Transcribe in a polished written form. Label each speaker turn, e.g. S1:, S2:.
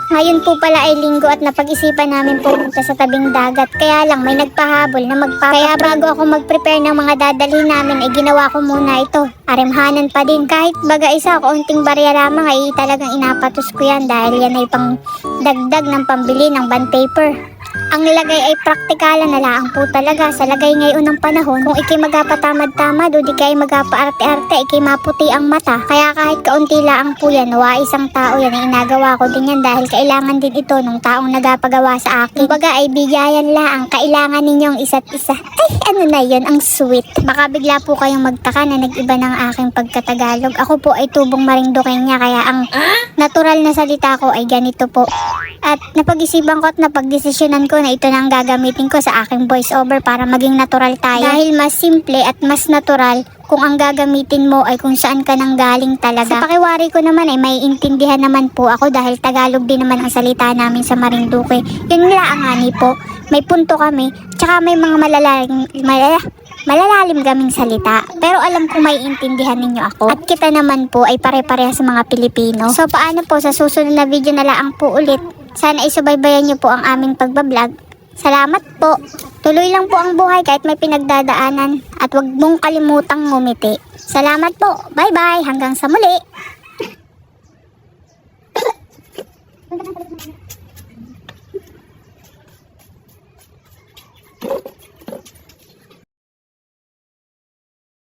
S1: Ngayon po pala ay linggo at napag-isipan namin pumunta sa tabing dagat. Kaya lang may nagpahabol na Kaya bago ako mag-prepare ng mga dadalhin namin ay ginawa ko muna ito. Arimhanan pa din. Kahit baga isa, kaunting barya lamang ay talagang inapatos ko yan dahil yan ay pang dagdag ng pambili ng bond paper. Ang lagay ay praktikalan na laang po talaga sa lagay ngayon ng panahon. Kung ikay magapatamad-tamad o di kay magapaarte-arte, ikay maputi ang mata. Kaya kahit kaunti laang po yan, nawa isang tao yan ay inagawa ko din yan dahil kailangan din ito nung taong nagapagawa sa akin. Kumbaga ay bigayan laang, kailangan ninyong isa't isa. Ay, ano na yun, ang sweet. Baka bigla po kayong magtaka na nag-iba ng aking pagkatagalog. Ako po ay tubong Marinduqueña kaya ang natural na salita ko ay ganito po. At napag-isipan ko at napag-desisyonan ko na ito na ang gagamitin ko sa aking voice over para maging natural tayo. Dahil mas simple at mas natural kung ang gagamitin mo ay kung saan ka nang galing talaga. Sa pakiwari ko naman ay may intindihan naman po ako dahil Tagalog din naman ang salita namin sa Marinduque. Yun nga ang ani po, may punto kami, tsaka may mga malalalim kaming salita. Pero alam ko may intindihan ninyo ako. At kita naman po ay pare-pareha sa mga Pilipino. So paano po sa susunod na video na lang po ulit. Sana isubaybayan nyo po ang aming pagbablog. Salamat po. Tuloy lang po ang buhay kahit may pinagdadaanan. At huwag mong kalimutang ngumiti. Salamat po. Bye-bye. Hanggang sa muli.